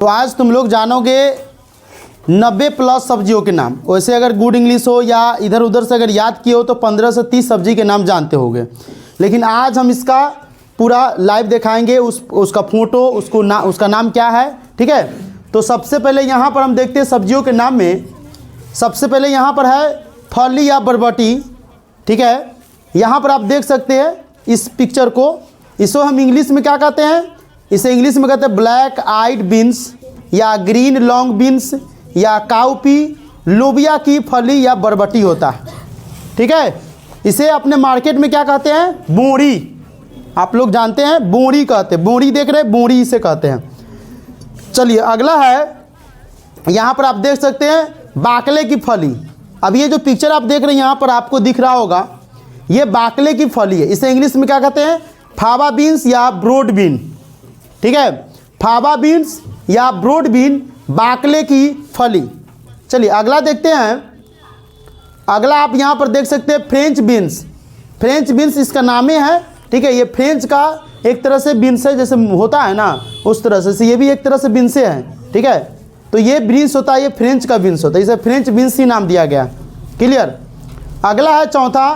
तो आज तुम लोग जानोगे 90+ सब्जियों के नाम। वैसे अगर गुड इंग्लिश हो या इधर उधर से अगर याद किए हो तो 15 से 30 सब्जी के नाम जानते होगे, लेकिन आज हम इसका पूरा लाइव दिखाएंगे। उसका फोटो, उसका नाम क्या है, ठीक है। तो सबसे पहले यहाँ पर हम देखते हैं सब्जियों के नाम में। सबसे पहले यहाँ पर है फली या बरबटी, ठीक है। यहाँ पर आप देख सकते हैं इस पिक्चर को। इसको हम इंग्लिश में क्या कहते हैं? इसे इंग्लिश में कहते हैं ब्लैक आइड बीन्स या ग्रीन लॉन्ग बीन्स या काउपी। लोबिया की फली या बरबटी होता है, ठीक है। इसे अपने मार्केट में क्या कहते हैं? बोड़ी। आप लोग जानते हैं बोड़ी कहते हैं, बोड़ी देख रहे हैं, बोड़ी इसे कहते हैं। चलिए अगला है, यहाँ पर आप देख सकते हैं बाकले की फली। अब ये जो पिक्चर आप देख रहे हैं यहाँ पर आपको दिख रहा होगा, ये बाकले की फली है। इसे इंग्लिश में क्या कहते हैं? फावा बीन्स या ब्रोड बीन, ठीक है। फावा बीन्स या ब्रोड बीन, बाकले की फली। चलिए अगला देखते हैं। अगला आप यहाँ पर देख सकते हैं फ्रेंच बीन्स। फ्रेंच बीन्स इसका नाम है, ठीक है। ये फ्रेंच का एक तरह से बीन्स है, जैसे होता है ना उस तरह से ये भी एक तरह से बीन्से हैं, ठीक है। तो ये बीन्स होता है, ये फ्रेंच का बीन्स होता है, इसे फ्रेंच बीन्स ही नाम दिया गया। क्लियर। अगला है चौथा,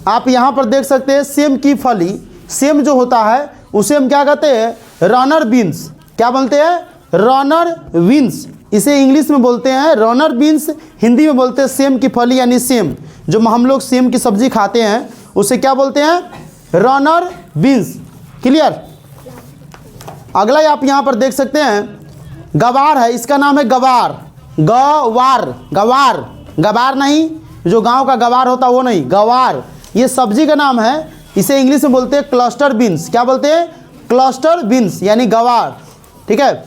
आप यहाँ पर देख सकते हैं सेम की फली। सेम जो होता है उसे हम क्या कहते हैं? Runner beans. क्या बोलते हैं? Runner beans. इसे इंग्लिश में बोलते हैं रनर बीन्स, हिंदी में बोलते हैं सेम की फली यानी सेम। जो हम लोग सेम की सब्जी खाते हैं उसे क्या बोलते हैं? Runner beans. क्लियर। अगला आप यहाँ पर देख सकते हैं गवार है, इसका नाम है गवार। गवार, गवार, गवार नहीं, जो गांव का गवार होता वो नहीं, गवार ये सब्जी का नाम है। इसे इंग्लिश में बोलते हैं क्लस्टर बीन्स। क्या बोलते हैं? क्लस्टर बीन्स यानी गवार, ठीक है।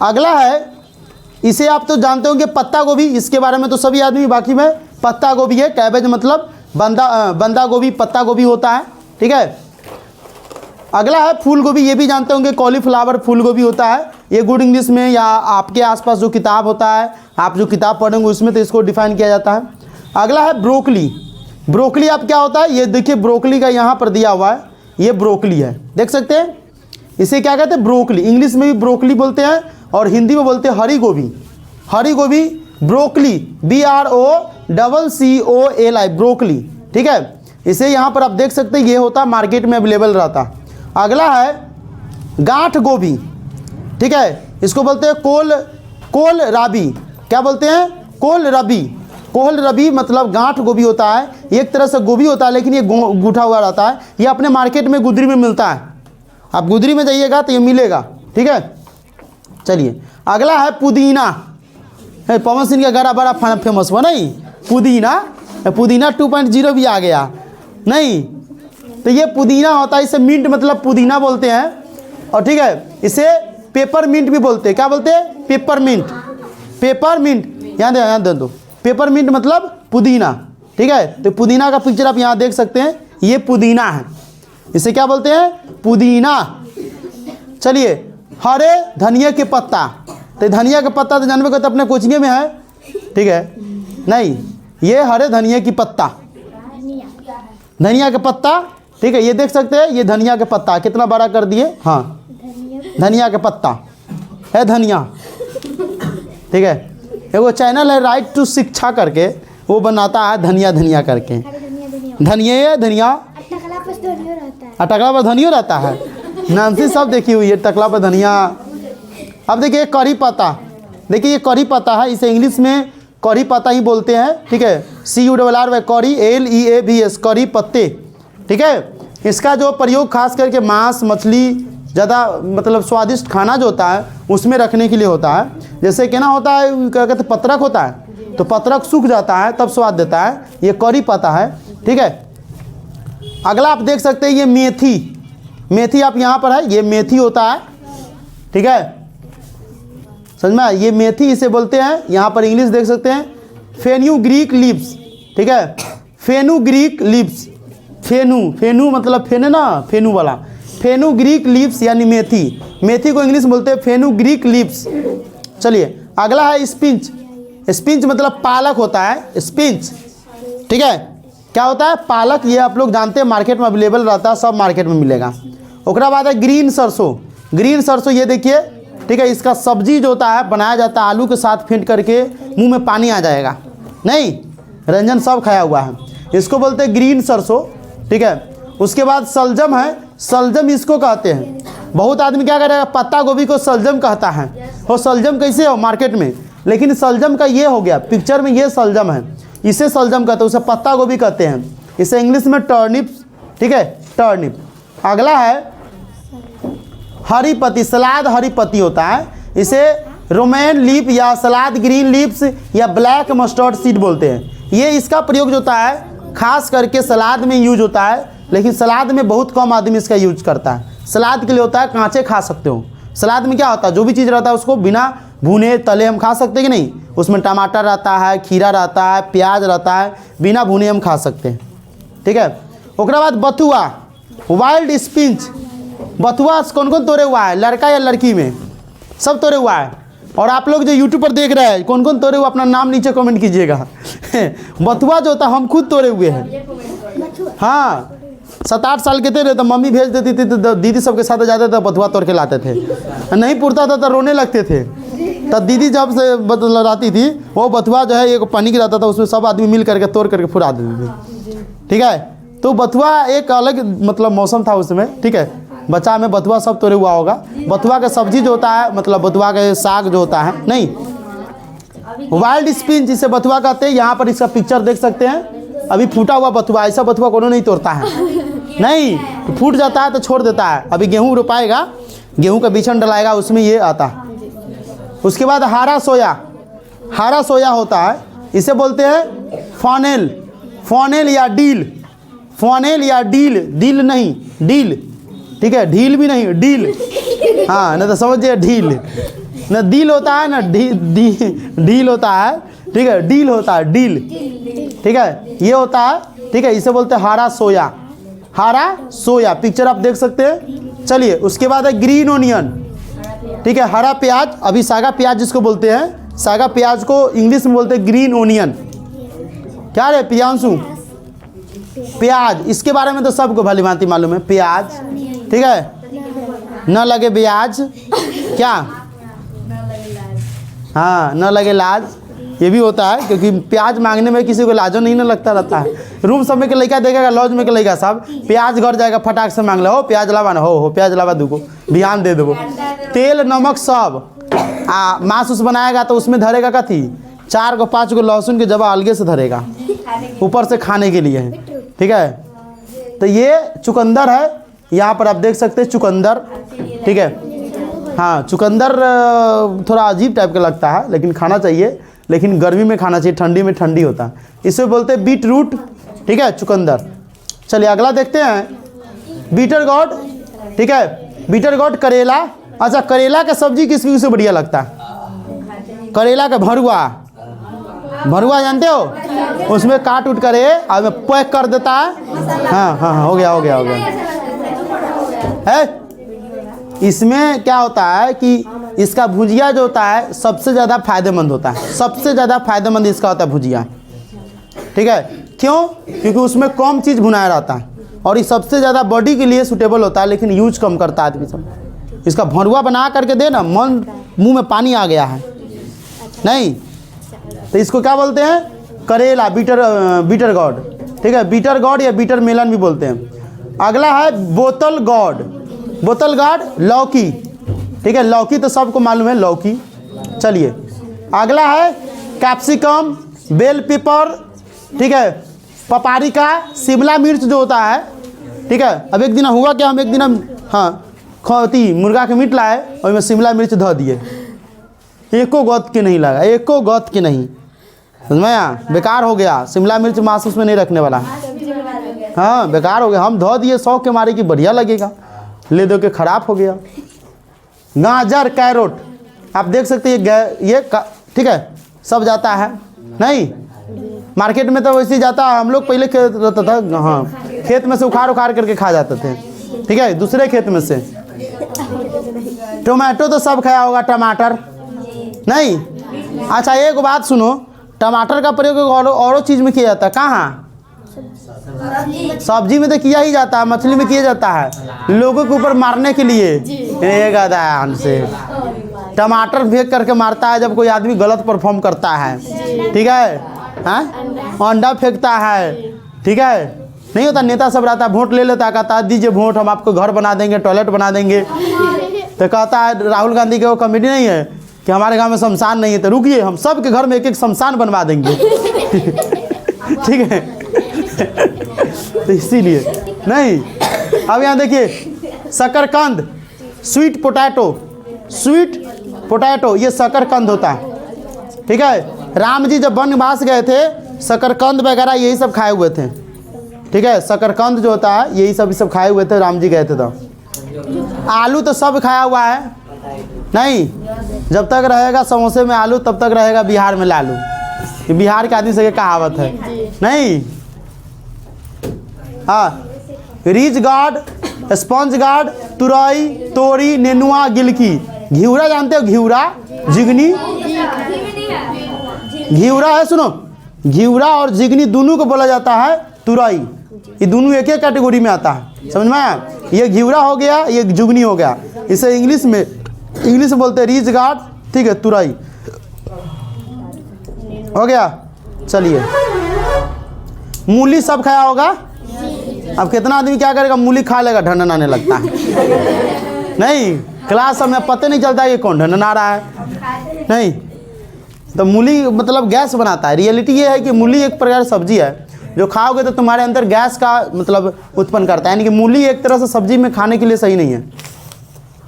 अगला है, इसे आप तो जानते होंगे पत्ता गोभी। इसके बारे में तो सभी आदमी, बाकी में पत्ता गोभी है। कैबेज मतलब बंदा गोभी, पत्ता गोभी होता है, ठीक है। अगला है फूल गोभी, ये भी जानते होंगे कॉलीफ्लावर फूल गोभी होता है। ये गुड इंग्लिश में या आपके आसपास जो किताब होता है, आप जो किताब पढ़ेंगे उसमें तो इसको डिफाइन किया जाता है। अगला है ब्रोकली। ब्रोकली आप क्या होता है? ये देखिए ब्रोकली का यहाँ पर दिया हुआ है, ये ब्रोकली है, देख सकते हैं। इसे क्या कहते हैं? ब्रोकली। इंग्लिश में भी ब्रोकली बोलते हैं और हिंदी में बोलते हैं हरी गोभी। हरी गोभी, ब्रोकली, BROCCOLI, ब्रोकली, ठीक है। इसे यहाँ पर आप देख सकते हैं, ये होता है मार्केट में अवेलेबल रहता। अगला है गांठ गोभी, ठीक है। इसको बोलते हैं कोल राबी। क्या बोलते हैं? कोल रबी। कोल रबी मतलब गांठ गोभी होता है, एक तरह से गोभी होता है लेकिन ये गूठा हुआ रहता है। ये अपने मार्केट में गुदरी में मिलता है, आप गुदरी में जाइएगा तो ये मिलेगा, ठीक है। चलिए अगला है पुदीना। पवन सिंह का गाना बड़ा फेमस हुआ नहीं, पुदीना। पुदीना 2.0 भी आ गया नहीं, तो ये पुदीना होता है। इसे मिंट मतलब पुदीना बोलते हैं, और ठीक है इसे पेपर मिंट भी बोलते हैं। क्या बोलते हैं? Paper mint. पेपर मिंट, यहाँ दे दो। पेपर मिंट मतलब पुदीना, ठीक है। तो पुदीना का पिक्चर आप यहाँ देख सकते हैं, ये पुदीना है। इसे क्या बोलते हैं? पुदीना। चलिए हरे धनिया के पत्ता। तो धनिया का पत्ता तो जानवे को तो अपने कोचिंग में है, ठीक है। नहीं, ये हरे धनिया की पत्ता, धनिया का पत्ता, ठीक है। ये देख सकते हैं, ये धनिया का पत्ता कितना बड़ा कर दिए। हाँ, धनिया का पत्ता है, धनिया, ठीक है। वो चैनल है राइट टू शिक्षा करके, वो बनाता है धनिया धनिया करके। धनिया धनिया, टकला पर धनिया रहता है। नानसी सब देखी हुई है, टकला पर धनिया। अब देखिए करी पत्ता, देखिए ये करी पत्ता है, इसे इंग्लिश में करी पत्ता ही बोलते हैं, ठीक है। CURR करी, LEAVS, करी पत्ते, ठीक है। इसका जो प्रयोग खास करके मांस मछली ज़्यादा मतलब स्वादिष्ट खाना जो होता है उसमें रखने के लिए होता है। जैसे कि ना होता है, क्या कहते हैं, पत्रक होता है, तो पत्रक सूख जाता है तब स्वाद देता है, ये करी पत्ता है, ठीक है। अगला आप देख सकते हैं ये मेथी। मेथी आप यहाँ पर है, ये मेथी होता है, ठीक है। समझ में? ये मेथी इसे बोलते हैं। यहाँ पर इंग्लिश देख सकते हैं फेन्यूग्रीक लीव्स, ठीक है। फेनुग्रीक लीव्स, फेनू मतलब फेने ना, फेनू वाला, फेनुग्रीक लीव्स यानी मेथी। मेथी को इंग्लिश में बोलते हैं फेनुग्रीक लीव्स। चलिए अगला है स्पिंच। स्पिंच मतलब पालक होता है, स्पिंच, ठीक है। क्या होता है? पालक। ये आप लोग जानते हैं मार्केट में अवेलेबल रहता है, सब मार्केट में मिलेगा। उसके बाद है ग्रीन सरसों। ग्रीन सरसों, ये देखिए ठीक है। इसका सब्जी जो होता है बनाया जाता है आलू के साथ फेंट करके, मुंह में पानी आ जाएगा। नहीं, रंजन सब खाया हुआ है। इसको बोलते हैं ग्रीन सरसों, ठीक है। उसके बाद सलजम है, सलजम इसको कहते हैं। बहुत आदमी क्या करेगा, पत्ता गोभी को सलजम कहता है। वो सलजम कैसे हो मार्केट में, लेकिन सलजम का ये हो गया, पिक्चर में ये सलजम है, इसे सलजम कहते हैं, उसे पत्ता गोभी कहते हैं। इसे इंग्लिश में टर्निप, ठीक है, टर्निप। अगला है हरी पत्ती, सलाद हरी पत्ती होता है, इसे रोमेन लीफ या सलाद ग्रीन लीव्स या ब्लैक मस्टर्ड सीड बोलते हैं। ये इसका प्रयोग जो होता है खास करके सलाद में यूज होता है, लेकिन सलाद में बहुत कम आदमी इसका यूज करता है। सलाद के लिए होता है, कांचे खा सकते हो। सलाद में क्या होता है, जो भी चीज़ रहता है उसको बिना भुने तले हम खा सकते हैं कि नहीं। उसमें टमाटर रहता है, खीरा रहता है, प्याज रहता है, बिना भुने हम खा सकते हैं, ठीक है। ओकरा बाद बथुआ, वाइल्ड स्पिंच। बथुआ कौन कौन तोड़े हुआ है, लड़का या लड़की में, सब तोड़े हुआ है। और आप लोग जो यूट्यूब पर देख रहे हैं, कौन कौन तोड़े हुआ अपना नाम नीचे कमेंट कीजिएगा। बथुआ जो होता है हम खुद तोड़े हुए हैं। हाँ, 7-8 साल के थे तो मम्मी भेज देती थी, तो दीदी सबके साथ जाते थे, बथुआ तोड़ के लाते थे। नहीं पुरता था तो रोने लगते थे। तब दीदी जब से लड़ाती थी, वो बथुआ जो है एक पानी गिराता था, उसमें सब आदमी मिल करके तोड़ करके फुरा देते थे, ठीक है। तो बथुआ एक अलग मतलब मौसम था उसमें, ठीक है। बच्चा में बथुआ सब तोड़े हुआ होगा। बथुआ का सब्जी जो होता है, मतलब बथुआ का साग जो होता है, नहीं, वाइल्ड स्पिंच जिसे बथुआ कहते हैं। यहाँ पर इसका पिक्चर देख सकते हैं, अभी फूटा हुआ बथुआ। ऐसा बथुआ कोनो नहीं तोड़ता है, नहीं, फूट जाता है तो छोड़ देता है। अभी गेहूँ रोपाएगा, गेहूँ का बिछन डलाएगा, उसमें ये आता है। उसके बाद हरा सोया, हरा सोया होता है, इसे बोलते हैं फॉनेल, फॉनेल या डील, फॉनेल या डील, डील नहीं डील, ठीक है, ढील भी नहीं, डील। हाँ, ना तो समझिए ढील, ना डील होता है ना ढील होता है, ठीक है, डील होता है, डील, ठीक है, ये होता है, ठीक है। इसे बोलते हैं हरा सोया, हरा सोया। पिक्चर आप देख सकते हैं। चलिए, उसके बाद है ग्रीन ओनियन, ठीक है, हरा प्याज। अभी सागा प्याज जिसको बोलते हैं, सागा प्याज को इंग्लिश में बोलते हैं ग्रीन ओनियन। क्या रे प्रियांशु, प्याज, इसके बारे में तो सबको भली भांति मालूम है, प्याज, ठीक है। न लगे ब्याज, क्या, हाँ, न लगे लाज, ये भी होता है, क्योंकि प्याज मांगने में किसी को लाजो नहीं ना लगता रहता है। रूम सब में के लड़का देखेगा, लॉज में के लड़का साहब प्याज घर जाएगा, फटाक से मांग लो, हो प्याज लावा ना, हो प्याज लावा दूगो, ध्यान दे दो। तेल नमक सब, मांस उस बनाएगा तो उसमें धरेगा कथी, 4 को 5 को लहसुन के जगह अलगे से धरेगा, ऊपर से खाने के लिए, ठीक है। तो ये चुकंदर है, यहाँ पर आप देख सकते हैं चुकंदर, ठीक है। हाँ, चुकंदर थोड़ा अजीब टाइप का लगता है, लेकिन खाना चाहिए, लेकिन गर्मी में खाना चाहिए, ठंडी में ठंडी होता है। इसे बोलते हैं बीट रूट, ठीक है, चुकंदर। चलिए अगला देखते हैं, बीटर गॉड, ठीक है, बीटर गॉड करेला। अच्छा, करेला का सब्जी किस से बढ़िया लगता है, करेला का भरुआ, भरुआ जानते हो, उसमें काट उठ करे और पैक कर देता है। हाँ हाँ हाँ, हो गया हो गया हो गया है। इसमें क्या होता है कि इसका भुजिया जो होता है सबसे ज़्यादा फायदेमंद होता है, सबसे ज़्यादा फायदेमंद इसका होता है भुजिया, ठीक है। क्यों, क्योंकि उसमें कम चीज़ भुनाया रहता है और ये सबसे ज़्यादा बॉडी के लिए सूटेबल होता है, लेकिन यूज कम करता है आदमी सब। इसका भरुआ बना करके दे ना, मन मुंह में पानी आ गया है, नहीं। तो इसको क्या बोलते हैं, करेला, बीटर गॉड, ठीक है, बीटर गॉड या बीटर मेलन भी बोलते हैं। अगला है बोतल गॉड, बोतल गॉड लौकी, ठीक है, लौकी तो सबको मालूम है, लौकी। चलिए अगला है कैप्सिकम, बेल पेपर, ठीक है, पपारिका, शिमला मिर्च जो होता है, ठीक है। अब एक दिन हुआ क्या, हम एक दिन हाँ खती मुर्गा के मीट लाए और में शिमला मिर्च धो दिए, एको गौत के नहीं लगा, एको गौत के नहीं, समझ में आया, बेकार हो गया। शिमला मिर्च मांस उसमें नहीं रखने वाला, हाँ बेकार हो गया। हम धो दिए शौक के मारे कि बढ़िया लगेगा, ले दो के खराब हो गया। गाजर, कैरोट, आप देख सकते हैं ये ठीक है, सब जाता है, नहीं मार्केट में तो वैसे ही जाता है। हम लोग पहले खेत रहता था, हाँ खेत में से उखाड़ करके खा जाते थे, ठीक है, दूसरे खेत में से। टोमेटो तो सब खाया होगा, टमाटर नहीं। अच्छा एक बात सुनो, टमाटर का प्रयोग औरों चीज़ में किया जाता है, कहाँ, सब्जी में तो किया ही जाता है, मछली में किया जाता है, लोगों के ऊपर मारने के लिए। ये गदान से टमाटर फेंक करके मारता है जब कोई आदमी गलत परफॉर्म करता है, ठीक है। हाँ, अंडा फेंकता है, ठीक है। नहीं होता, नेता सब रहता है, वोट ले लेता है, कहता है दीजिए वोट, हम आपको घर बना देंगे, टॉयलेट बना देंगे। तो कहता है राहुल गांधी के वो कमेटी नहीं है कि हमारे गांव में शमशान नहीं है, तो रुकिए हम सब के घर में एक एक शमशान बनवा देंगे। ठीक है। तो इसीलिए नहीं। अब यहाँ देखिए, शकरकंद, स्वीट पोटैटो, ये शकरकंद होता है, ठीक है। राम जी जब वनवास गए थे, शकरकंद वगैरह यही सब खाए हुए थे, ठीक है। शकरकंद जो होता है यही सब खाए हुए थे, राम जी गए थे। तो आलू तो सब खाया हुआ है, नहीं, जब तक रहेगा समोसे में आलू तब तक रहेगा बिहार में लालू, ये बिहार के आदमी से ये कहावत है, नहीं। हाँ, रिच गार्ड, स्पंज गार्ड, तुरई, तोरी, नेनुआ, गिलकी, घिउरा जानते हो, घिउरा, जिगनी, घिउरा है, सुनो, घिउरा और जिगनी दोनों को बोला जाता है तुरई, ये दोनों एक ही कैटेगरी में आता है, समझ में आया। ये घिउरा हो गया, ये जुगनी हो गया, इसे इंग्लिश में बोलते हैं रिच गार्ड, ठीक है, तुरई हो गया। चलिए, मूली सब खाया होगा। अब कितना आदमी क्या करेगा, मूली खा लेगा, ढंढन आने लगता है, नहीं, क्लास में पता नहीं चलता है ये कौन ढंढन आ रहा है, नहीं। तो मूली मतलब गैस बनाता है। रियलिटी ये है कि मूली एक प्रकार सब्जी है, जो खाओगे तो तुम्हारे अंदर गैस का मतलब उत्पन्न करता है, यानी कि मूली एक तरह से सब्जी में खाने के लिए सही नहीं है,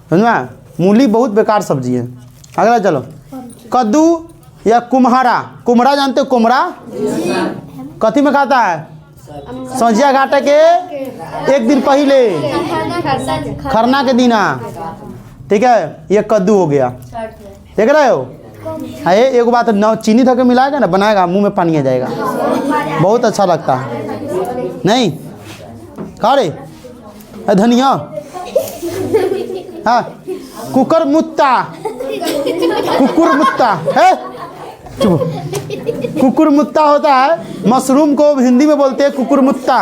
समझ में। मूली बहुत बेकार सब्जी है। अगला चलो, कद्दू या कुम्हरा जानते हो, कुम्हरा कथी में खाता है, संझिया घाटे के एक दिन पहले, खरना के दिना, ठीक है। ये कद्दू हो गया, देख रहे हो। अरे एक बात, न चीनी थके मिलाएगा ना, बनाएगा, मुंह में पानी आ जाएगा, बहुत अच्छा लगता है, नहीं खा रे। धनिया, हाँ, कुकुर मुत्ता है, कुकुर मुत्ता होता है, मशरूम को हिंदी में बोलते हैं कुकुर मुत्ता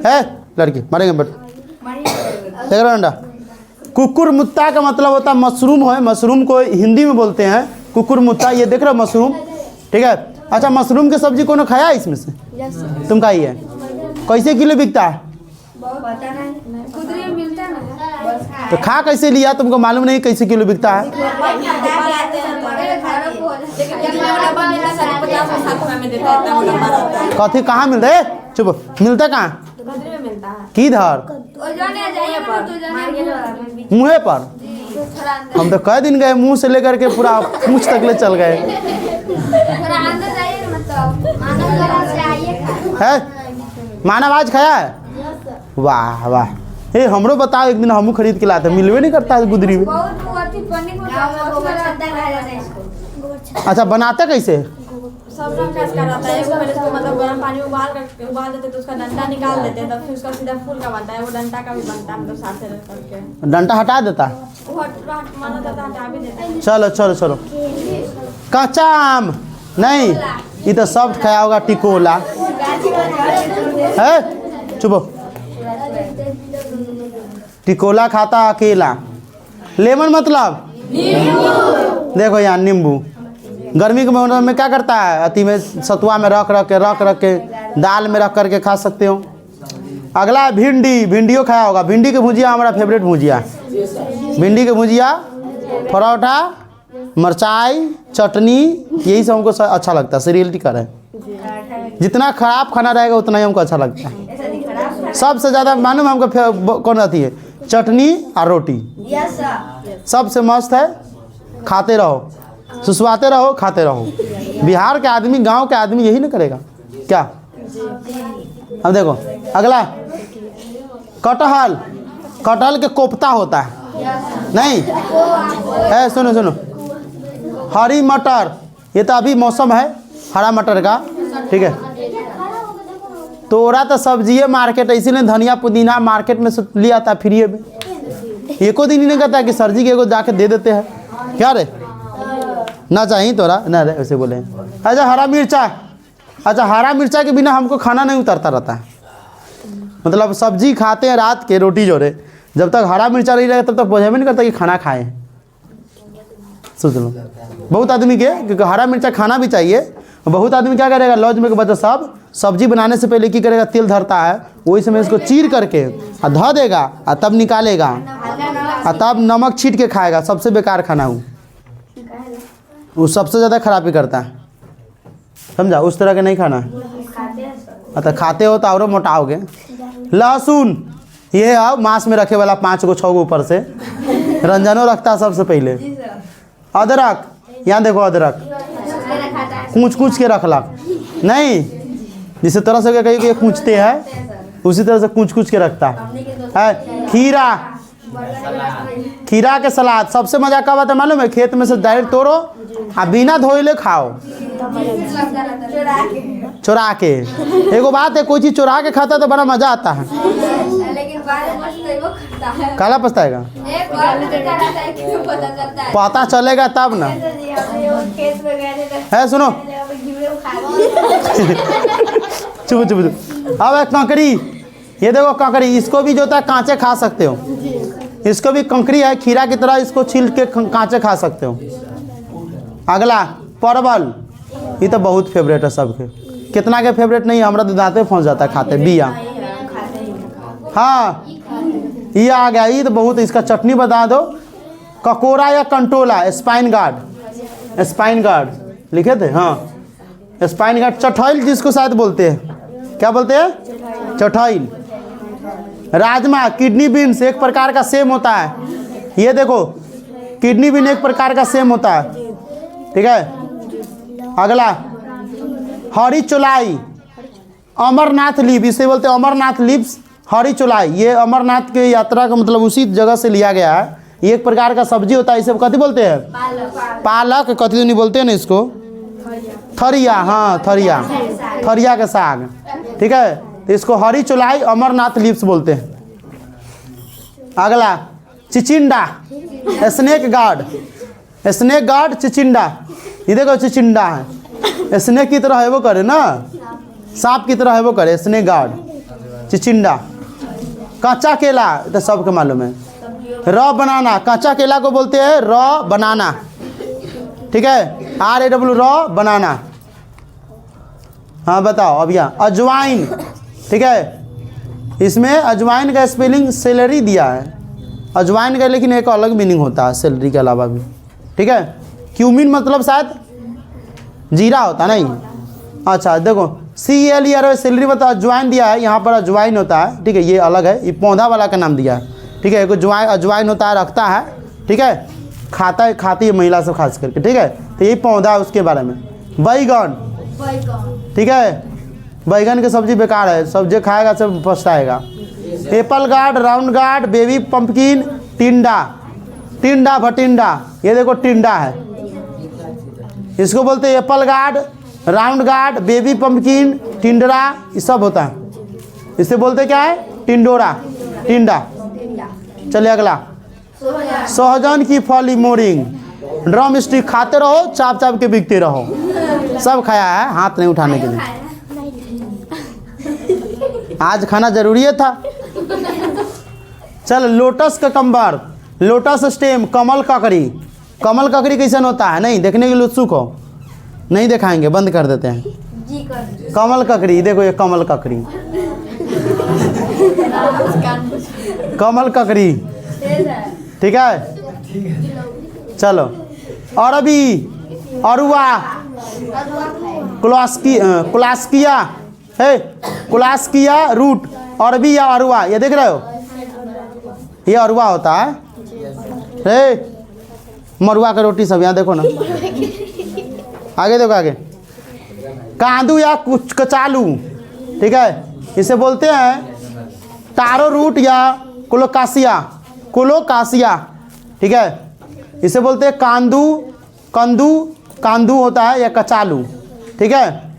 है। लड़की मारेंगे बट, देख रहे अंडा। कुकुर मुत्ता का मतलब होता है मशरूम है, मशरूम को हिंदी में बोलते हैं कुकुर मुत्ता। ये देख रहे हो मशरूम, ठीक है। अच्छा, मशरूम की सब्जी कौन खाया है इसमें से, तुम खाई है, कैसे किलो बिकता है, तो खा कैसे लिया, तुमको मालूम नहीं कैसे किलो बिकता है। कथी कहाँ मिलता है, चुप, मिलता कहाँ, किधर, मुँह पर। हम तो कई दिन गए, मुंह से लेकर के पूरा पूंछ तक ले चल गए है। मानव आज खाया है, वाह वाह। हे हमरो बताओ, एक दिन हमू खरीद के लाते, मिलवे नहीं करता है गुदरी में। अच्छा, बनाते कैसे, सब रंग का इसका रहता है। एक पहले इसको मतलब गर्म पानी में उबाल देते तो उसका डंटा निकाल देते हैं, तब फिर उसका सीधा फूल का बनता है, वो डंटा का भी बनता है, मतलब साथ से करके डंटा हटा देता है, वो माना जाता है, हटा भी देता है। चलो चलो चलो। कच्चा आम नहीं, ये तो सॉफ्ट खाया होगा, टिकोला है, चुप। टिकोला खाता अकेला, लेमन मतलब देखो यहाँ नींबू, गर्मी के महीने में क्या करता है, अति में सतुआ में रख के दाल में रख करके खा सकते हो। अगला है भिंडी, भिंडियों खाया होगा। भिंडी की भुजिया हमारा फेवरेट भुजिया, भिंडी की भुजिया, परोठा, मिरचाई, चटनी, यही सब हमको अच्छा लगता है। रियलिटी कर रहे हैं, जितना खराब खाना रहेगा उतना ही हमको अच्छा लगता है। सबसे ज़्यादा मालूम हमको कौन आती है, चटनी और रोटी, सबसे मस्त है। खाते रहो, सुसवाते रहो, खाते रहो। बिहार के आदमी, गांव के आदमी यही ना करेगा क्या। अब देखो अगला, कटहल, कटहल के कोफ्ता होता है, नहीं है, सुनो सुनो। हरी मटर, ये तो अभी मौसम है हरा मटर का, ठीक है। तोरा तो सब्जी है मार्केट, इसीलिए धनिया पुदीना मार्केट में से लिया था फ्री में। एको दिन ही नहीं कहता कि सर जी के एगो जाके दे देते हैं, क्या रे ना चाहिए तोरा ना रे, ऐसे बोले। अच्छा हरा मिर्चा, अच्छा हरा मिर्चा के बिना हमको खाना नहीं उतरता रहता है। मतलब सब्जी खाते हैं रात के रोटी जोड़े, जब तक हरा मिर्चा नहीं रहेगा तब तक बोझ में नहीं करता कि खाना खाएं। सोच लो। बहुत आदमी के, क्योंकि हरा मिर्चा खाना भी चाहिए, बहुत आदमी क्या करेगा, लॉज में के बच्चा सब सब्जी बनाने से पहले क्या करेगा, तेल धरता है, वही समय इसको चीर करके और धो देगा और तब निकालेगा और तब नमक छीट के खाएगा। सबसे बेकार खाना वो सबसे ज़्यादा खराबी करता है, समझा। उस तरह के नहीं खाना है। तो खाते हो तो और मोटाओगे। लहसुन ये है मांस में रखे वाला 5 गो 6 गो ऊपर से, रंजनो रखता है सबसे पहले। अदरक, यहाँ देखो अदरक कूच कूच के रखलक, नहीं जिस तरह से कहीं कि कूचते हैं उसी तरह से कूच कूच के रखता है। खीरा, खीरा के सलाद सबसे मजा का बात है मालूम है, खेत में से डायरेक्ट तोड़ो और बिना धोइले खाओ, चुरा के। एगो बात है, कोई चीज़ चुरा के खाता तो बड़ा मजा आता है, काला पछताएगा, पता चलेगा तब ना है। सुनो चुप चुप चुप। अब एक कंकड़ी, ये देखो कंकड़ी, इसको भी जो होता है कांचे खा सकते हो, इसको भी कंकड़ी है खीरा की तरह, इसको छील के कांचे खा सकते हो। अगला परवल, ये तो बहुत फेवरेट है सबके, कितना के फेवरेट नहीं है, हमारा तो दांते फंस जाता है खाते बिया। हाँ ये आ गया, ये तो बहुत, इसका चटनी बता दो। ककोरा या कंटोला, स्पाइन गार्ड, स्पाइन गार्ड लिखे थे, हाँ स्पाइन गार्ड। चठैल जिसको शायद बोलते हैं, क्या बोलते हैं, चठैल। राजमा, किडनी बीन्स एक प्रकार का सेम होता है, ये देखो किडनी बीन एक प्रकार का सेम होता है, ठीक है। अगला हरी चौलाई, अमरनाथ लीफ, इसे बोलते हैं अमरनाथ लीव्स, हरी चौलाई। ये अमरनाथ के यात्रा का मतलब उसी जगह से लिया गया है। ये एक प्रकार का सब्जी होता है, इसे कथी बोलते हैं, पालक, कथी तो नहीं बोलते हैं ना इसको, थरिया, हाँ थरिया, थरिया का साग, ठीक है। तो इसको हरी चौलाई अमरनाथ लीव्स बोलते हैं। अगला चिचिंडा, स्नेक गार्ड, स्नेक गार्ड चिचिंडा, ये देखो चिचिंडा है, स्नेक की तरह है वो करे ना, सांप की तरह है वो करे, स्नेक गार्ड चिचिंडा। कच्चा केला तो सबके मालूम है, रॉ बनाना, कच्चा केला को बोलते हैं रॉ बनाना, ठीक है, RAW रॉ बनाना। हाँ बताओ अब यहाँ अजवाइन, ठीक है, इसमें अजवाइन का स्पेलिंग सेलरी दिया है, अजवाइन का लेकिन एक अलग मीनिंग होता है सेलरी के अलावा भी, ठीक है। क्यूमिन मतलब शायद जीरा होता नहीं, अच्छा देखो CLER सेलरी मतलब अजवाइन दिया है, यहाँ पर अजवाइन होता है, ठीक है, ये अलग है, ये पौधा वाला का नाम दिया है, ठीक है। एक अजवाइन होता है, रखता है, ठीक है, खाती है महिला सब खास करके, ठीक है। तो ये पौधा है उसके बारे में। बैगन, ठीक है, बैगन की सब्जी बेकार है, सब्जी खाएगा सब पछताएगा। Apple gourd, round gourd, baby pumpkin, टिंडा, टिंडा भटिंडा, ये देखो टिंडा है, इसको बोलते हैं apple gourd, round gourd, baby pumpkin, टिंडरा, ये सब होता है, इसे बोलते क्या है, टिंडोरा, टिंडा। चलिए अगला सोहजन की फली मोरिंग, ड्रम स्टिक, खाते रहो चाप चाप के बिकते रहो, सब खाया है, हाथ नहीं उठाने के लिए, आज खाना जरूरी था। चल लोटस का कंबर, लोटस स्टेम, कमल ककड़ी, कमल ककड़ी कैसन होता है, नहीं देखने के लिए उत्सुक हो, नहीं दिखाएंगे, बंद कर देते हैं। कमल ककड़ी, देखो ये कमल ककड़ी, कमल ककड़ी, ठीक है। चलो अरबी, अरुआ, कुलास्किया है, कुलास्किया रूट, अरबी या अरुआ, ये देख रहे हो, ये अरुआ होता है, हे मरुआ का रोटी सब, यहाँ देखो ना, आगे देखो आगे। कांदू या कचालू, ठीक है, इसे बोलते हैं टारो रूट या कोलोकासिया, कोलोकासिया, ठीक है, इसे बोलते हैं कांदू, कंदू, कांदू होता है या कचालू, ठीक है।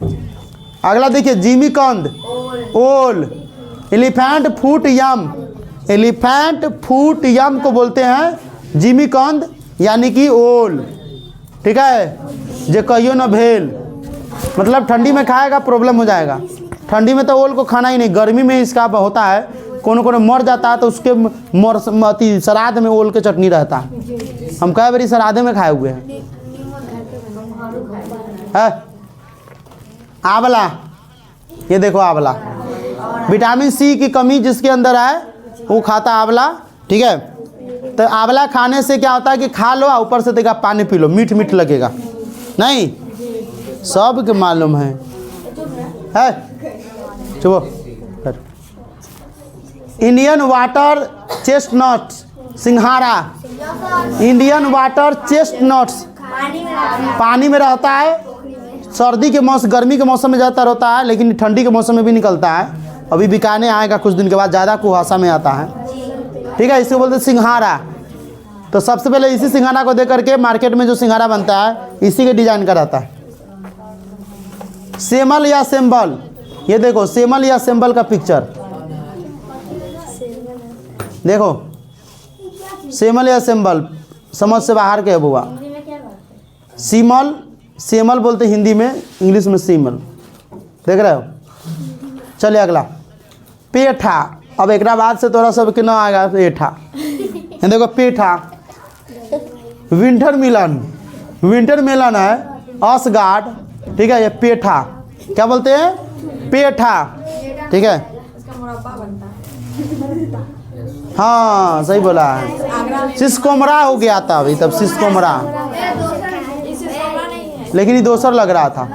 अगला देखिए जिमीकंद, ओल, एलिफेंट फूट यम, एलिफेंट फूट यम को बोलते हैं जिमीकंद यानी कि ओल, ठीक है। जे कहियो न भेल, मतलब ठंडी में खाएगा प्रॉब्लम हो जाएगा, ठंडी में तो ओल को खाना ही नहीं, गर्मी में इसका होता है कोनो कोनो मर जाता है तो उसके अति श्राद्ध में ओल के चटनी रहता है। हम कई बारी श्राद्धे में खाए हुए हैं। आंवला, ये देखो आंवला, विटामिन सी की कमी जिसके अंदर है वो खाता आंवला, ठीक है। तो आंवला खाने से क्या होता है कि खा लो ऊपर से देखा पानी पी लो, मीठ मीठ लगेगा। नहीं, सबके मालूम है चुप। इंडियन वाटर चेस्टनट, सिंघाड़ा, इंडियन वाटर चेस्टनट्स पानी में रहता है। सर्दी के मौसम, गर्मी के मौसम में ज़्यादातर होता है, लेकिन ठंडी के मौसम में भी निकलता है। अभी बिकाने आएगा कुछ दिन के बाद, ज़्यादा कुहासा में आता है, ठीक है। इसको बोलते हैं सिंघाड़ा। तो सबसे पहले इसी सिंघाड़ा को देख करके मार्केट में जो सिंघाड़ा बनता है इसी के डिजाइन का रहता है। सेमल या सिंबल, ये देखो सेमल या सिंबल का पिक्चर देखो। सेमल या सिंबल समझ से बाहर के है बुआ। सीमल, सेमल बोलते हिंदी में, इंग्लिश में सीमल, देख रहे हो। चलिए अगला पेठा। अब एक बाद से थोड़ा सब के ना आएगा पेठा। ये देखो पेठा। विंटर मिलन, विंटर मेलन है असगार्ड, ठीक है। ये पेठा क्या बोलते हैं, पेठा, ठीक है। इसका मुरब्बा बनता है। हाँ सही बोला है। सिसकोमरा हो गया था अभी तब, सिसकोमरा, लेकिन ये दोसर लग रहा था।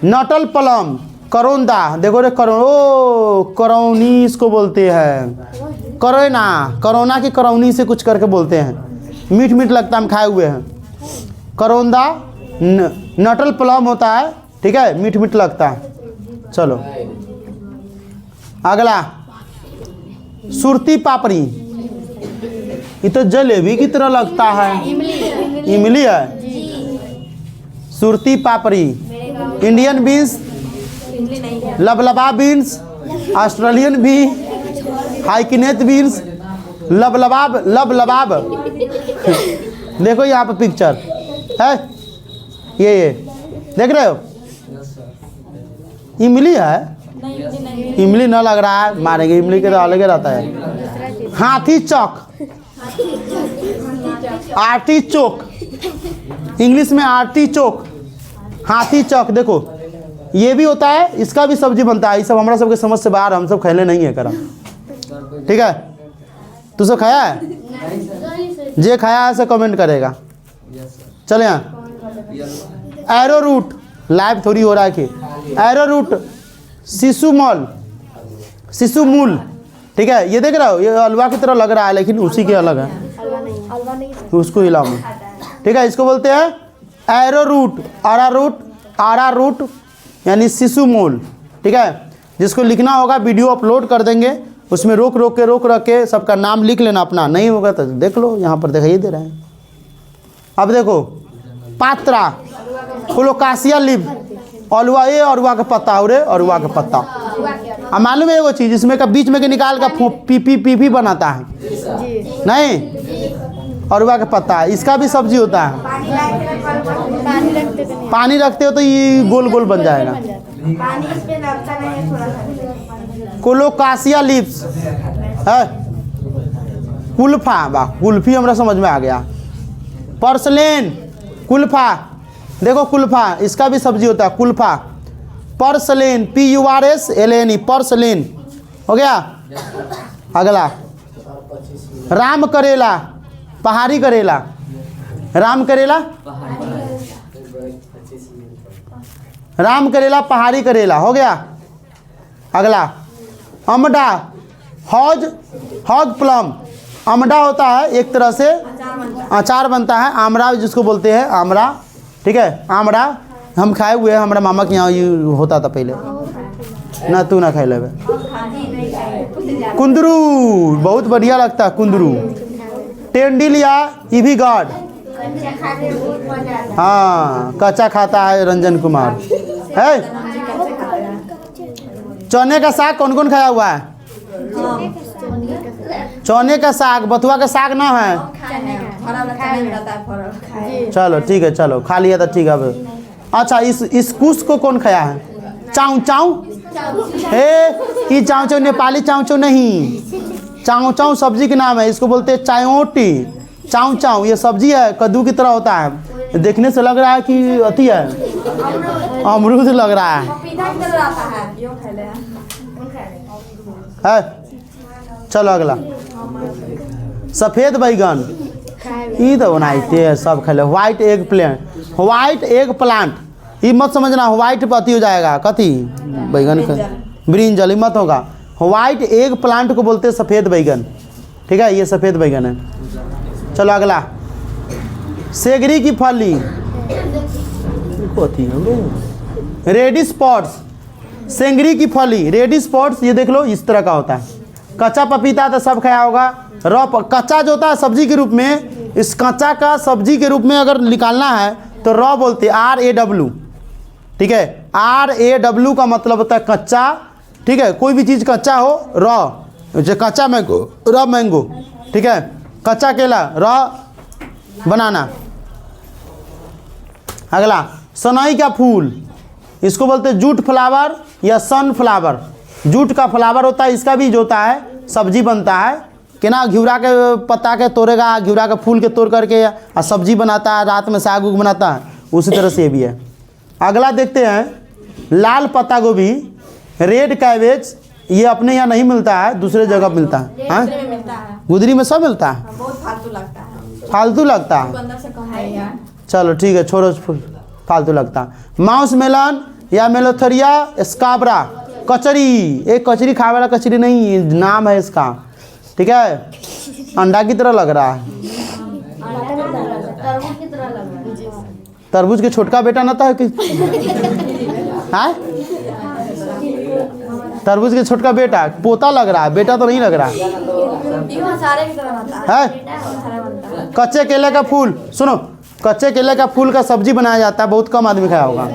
नटल पलम, करौंदा, देखो रे करौनी इसको बोलते हैं। करोना, करोना की करौनी से कुछ करके बोलते हैं। मीठ मीठ लगता है, हम खाए हुए हैं। करौंदा नटल पलम होता है, ठीक है, मीठ मीठ लगता है। चलो अगला सुरती पापड़ी। ये तो जलेबी की तरह लगता है, इमली है। सुरती पापड़ी, Indian beans, lablab beans, Australian bee, हाइकिनेत बीन्स, लबलबाब, लबलबाब देखो यहाँ पे पिक्चर है, ये देख रहे हो, इमली है। इमली न लग रहा है, मारेंगे, इमली के तो अलग रहता है। हाथी चौक, आर्टी चौक, इंग्लिश में आर्टी चौक, हाथी चौक। देखो ये भी होता है, इसका भी सब्जी बनता है। ये सब हमारा सबके समझ से बाहर, हम सब खेले नहीं है करा, ठीक है। तू सब खाया है, जे खाया है से कमेंट करेगा। चले यहाँ एरो रूट, लाइव थोड़ी हो रहा है कि एरो रूट, शिशुमल, शिशुमूल, ठीक है। ये देख रहा हो, ये हलवा की तरह लग रहा है लेकिन उसी के अलग है, उसको हिलाओ, ठीक है। इसको बोलते हैं एरो रूट, आरा रूट, आरा रूट यानी शिशुमूल, ठीक है। जिसको लिखना होगा वीडियो अपलोड कर देंगे, उसमें रोक रख के सबका नाम लिख लेना अपना, नहीं होगा तो देख लो, यहाँ पर दिखाई दे रहे हैं। अब देखो पात्रा, कोलोकासिया लीफ, अलुआ, ये अरुआ का पत्ता, और अरुआ का पत्ता। अब मालूम है वो चीज़, इसमें का बीच में के निकाल का पी बनाता है, नहीं, अरुआ का पत्ता, इसका भी सब्जी होता है। पानी रखते हो तो ये गोल गोल बन जाएगा। कोलोकासिया लीव्स है। कुल्फा, वाह, कुल्फी हमरा समझ में आ गया। पर्सलेन, कुल्फा, देखो कुल्फा, इसका भी सब्जी होता है कुल्फा। पर्सलेन, PURSLANE, पर्सलेन हो गया। अगला राम करेला, पहाड़ी करेला, राम करेला, राम करेला, पहाड़ी करेला हो गया। अगला अमडा, हॉज, हॉग प्लम, अमडा होता है एक तरह से अचार बनता है। आमरा जिसको बोलते हैं, आमरा, ठीक है। आमरा हम खाए हुए हैं, हमारे मामा के यहाँ ये होता था पहले ना, तू ना खाए ले। कुंदरू, बहुत बढ़िया लगता है कुंदरू। टेंडिलिया, इवी गार्ड, हाँ कच्चा खाता है रंजन कुमार है। चने का साग कौन कौन खाया हुआ है? चने का साग, बथुआ का साग ना है। चलो ठीक है, चलो खा लिया था, ठीक है। अब अच्छा, इस कुश को कौन खाया है? चाऊ चाऊ, हे, ये चाव चाव नेपाली चाव चाव नहीं, चाव चाव सब्जी के नाम है, इसको बोलते हैं चायोटी। चाव चाव ये सब्जी है, कद्दू की तरह होता है, देखने से लग रहा है कि अति है, अमरूद लग रहा है। पपीता की तरह आता है, यो खा ले है। चलो अगला, सफ़ेद बैगन, ये तो बनाते हैं सब खेले। White egg plant, white egg plant, ये मत समझना व्हाइट पति हो जाएगा, कथी बैगन का ब्रिंजल, ये मत होगा। व्हाइट एग प्लांट को बोलते हैं सफ़ेद बैगन, ठीक है, ये सफ़ेद बैगन है। चलो अगला, सेगरी की फली, रेडी स्पॉट्स, सेंगरी की फली, रेडी स्पॉट्स, ये देख लो इस तरह का होता है। कच्चा पपीता तो सब खाया होगा, रॉ कच्चा जो होता है सब्जी के रूप में, इस कच्चा का सब्जी के रूप में अगर निकालना है तो रॉ बोलते हैं, RAW, ठीक है। RAW का मतलब होता है कच्चा, ठीक है, कोई भी चीज़ कच्चा हो रॉ, जैसे कच्चा मैंगो रॉ मैंगो, ठीक है, कच्चा केला रॉ बनाना। अगला, सनई का फूल, इसको बोलते हैं जूट फ्लावर या सनफ्लावर। जूट का फ्लावर होता है, इसका भी जो होता है सब्जी बनता है कि ना, घिउरा के पत्ता के तोड़ेगा, घिउरा के फूल के तोड़ करके सब्जी बनाता है, रात में साग उग बनाता है, उसी तरह से ये भी है। अगला देखते हैं, लाल पत्ता गोभी, रेड कैबेज, ये अपने यहाँ नहीं मिलता है, दूसरे जगह मिलता है। हाँ, में मिलता है, गुदरी में सब मिलता है, बहुत फालतू लगता है, फालतू लगता है। अंदर से कम है यार। चलो ठीक है, छोड़ो, फालतू लगता है। माउस मेलन या मेलोथरिया स्काब्रा, कचरी, एक कचरी खाने वाला कचरी नहीं, नाम है इसका, ठीक है, अंडा की तरह लग रहा है, तरबूज के छोटका बेटा ना था कि हाँ? तरबूज के छोटका बेटा, पोता लग रहा है, बेटा तो नहीं लग रहा है। ये मसाले की तरह होता है, मसाला बनता है। कच्चे केले का फूल, सुनो, कच्चे केले का फूल का सब्जी बनाया जाता है, बहुत कम आदमी खाया होगा।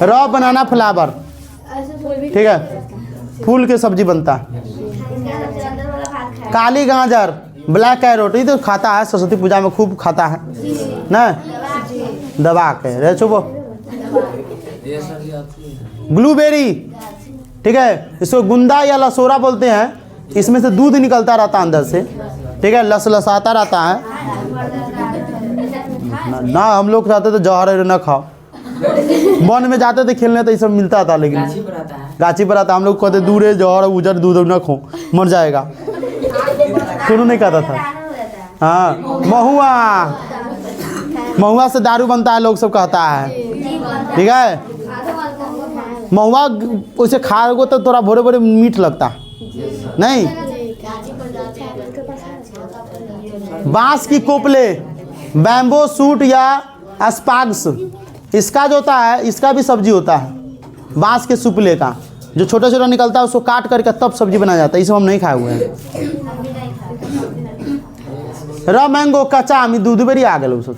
रॉ बनाना फ्लावर, ठीक है, फूल की सब्जी बनता है। काली गाजर, ब्लैक कैरोट, ये तो खाता है, सरस्वती पूजा में खूब खाता है ना, दबा के रे चुपो। ब्लूबेरी, ठीक है, इसको गुंदा या लसोरा बोलते हैं, इसमें से दूध निकलता रहता है अंदर से, ठीक है, लसलसाता रहता है ना। हम लोग चाहते थे जहर ना खाओ, वन में जाते थे खेलने तो ये सब मिलता था, लेकिन गाछी पर आता, हम लोग कहते दूर है जहर उजर दूध ना खो मर जाएगा, दोनों नहीं कहता था। हाँ, महुआ, महुआ से दारू बनता है, लोग सब कहता है, ठीक है। महुआ उसे खाओगे तो थोड़ा भोरे भोरे मीठ लगता नहीं। बांस की कोपले, बैम्बो सूट या एस्पाग्स, इसका जो होता है, इसका भी सब्जी होता है, बांस के सुपले का जो छोटा छोटा निकलता है, उसको काट करके तब सब्जी बनाया जाता है, इसे हम नहीं खाए हुए हैं। र मैंगो कच्चा आम, दूध बेरी आ गए सब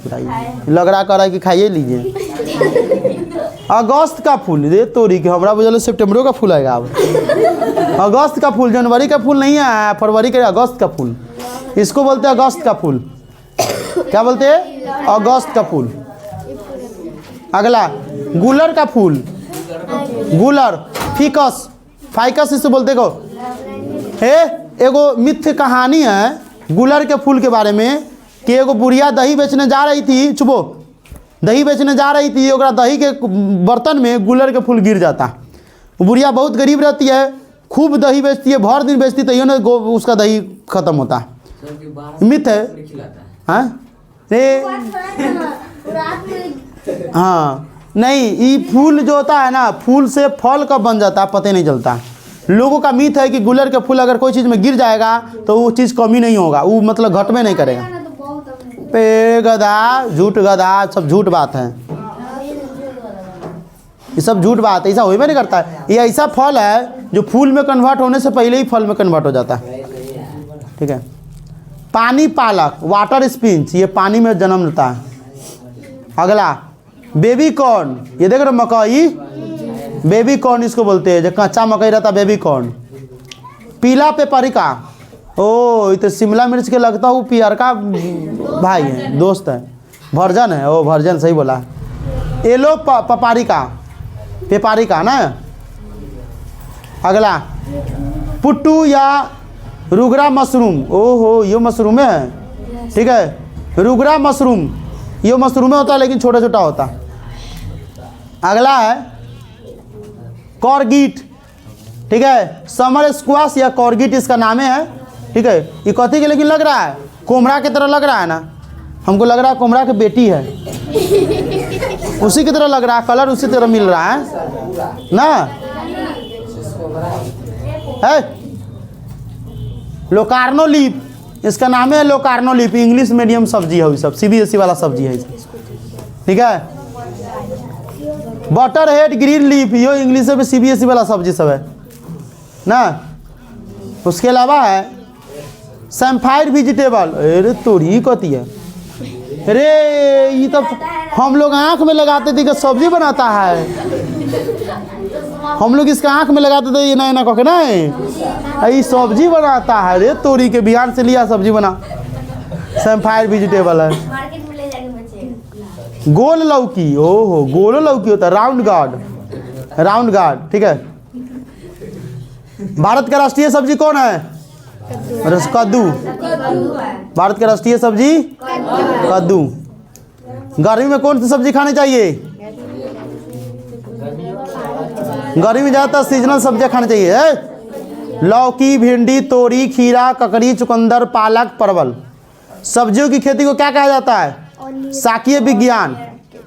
लग रहा कर कि खाइए लीजिए। अगस्त का फूल, ये तोरी के हमरा बुझल सितंबरों का फूल आएगा अब। अगस्त का फूल, जनवरी का फूल नहीं आया, फरवरी के, अगस्त का फूल, इसको बोलते हैं अगस्त का फूल। क्या बोलते हैं? अगस्त का फूल। अगला, गुलर का फूल, गुलर, फिकस, फाइकस इसे बोलते को। हे एगो मिथ्य कहानी है गुलर के फूल के बारे में कि एगो बुढ़िया दही बेचने जा रही थी, चुपो, दही बेचने जा रही थी, ओकरा दही के बर्तन में गुलर के फूल गिर जाता। बुढ़िया बहुत गरीब रहती है, खूब दही बेचती है, भर दिन बेचती, तैयो ना उसका दही खत्म होता है। मिथ है, हाँ हाँ, नहीं, ये फूल जो होता है ना, फूल से फल कब बन जाता है पता नहीं चलता। लोगों का मिथ है कि गुलर के फूल अगर कोई चीज़ में गिर जाएगा तो वो चीज़ कमी नहीं होगा, वो मतलब घटमे नहीं करेगा। पे गधा, झूठ गधा, सब झूठ बात है, ये सब झूठ बात है, ऐसा हो ही नहीं करता है। ये ऐसा फल है जो फूल में कन्वर्ट होने से पहले ही फल में कन्वर्ट हो जाता है, ठीक है। पानी पालक, वाटर स्पिंच, ये पानी में जन्म लेता है। अगला, बेबी कॉर्न, ये देख रहे मकई, बेबी कॉर्न इसको बोलते हैं, जो कच्चा मकई रहता है बेबी कॉर्न। पीला पेपरिका, ओ ये तो शिमला मिर्च के लगता हूँ, पियर का भाई है, दोस्त है, वर्जन है, ओ वर्जन सही बोला। येलो पपारिका, पेपारिका ना, अगला पुट्टू या रुगरा मशरूम, ओहो ये मशरूम है, ठीक है। रुगरा मशरूम ये मशरूम होता है लेकिन छोटा छोटा होता। अगला है कॉर्गेट, ठीक है। समर स्क्वाश या कॉर्गेट इसका नाम है, ठीक है। ये कथी के लेकिन लग रहा है कोमरा की तरह लग रहा है ना, हमको लग रहा है कोमरा की बेटी है, उसी की तरह लग रहा है, कलर उसी तरह मिल रहा है ना है। लोकार्नो लीफ इसका नाम है, लोकार्नो लीफ इंग्लिश मीडियम सब्जी है, सब CBSE वाला सब्जी है, ठीक है। बटर हेड ग्रीन लीफ यो इंग्लिश में CBSE वाला सब्जी सब है ना। उसके अलावा है सैम्फायर वेजिटेबल, अरे तोरी कती है, अरे ये तो हम लोग आँख में लगाते थे कि सब्जी बनाता है, हम लोग इसका आँख में लगाते थे ये ना ना कह ना ये सब्जी बनाता है, अरे तोरी के बिहार से लिया सब्जी बना। सैम्फायर वेजिटेबल है। मार्केट में ले जाके बेचेगा। गोल लौकी, ओहो गोलो लौकी होता है, राउंड गार्ड, ठीक है। भारत का राष्ट्रीय सब्जी कौन है? कद्दू। भारत का राष्ट्रीय सब्जी कद्दू। गर्मी में कौन सी सब्जी खानी चाहिए? गर्मी में ज़्यादातर सीजनल सब्जियां खानी चाहिए है? लौकी, भिंडी, तोरी, खीरा, ककड़ी, चुकंदर, पालक, परवल। सब्जियों की खेती को क्या कहा जाता है? शाकीय विज्ञान,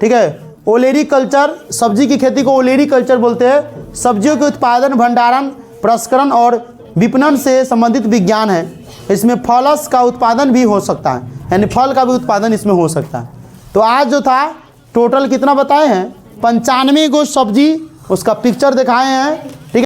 ठीक है। ओलेरी कल्चर, सब्जी की खेती को ओलेरी कल्चर बोलते हैं। सब्जियों के उत्पादन, भंडारण, प्रसंस्करण और विपणन से संबंधित विज्ञान है। इसमें फलस का उत्पादन भी हो सकता है, यानी फल का भी उत्पादन इसमें हो सकता है। तो आज जो था टोटल कितना बताए हैं? 95 गो सब्जी, उसका पिक्चर दिखाए हैं, ठीक है।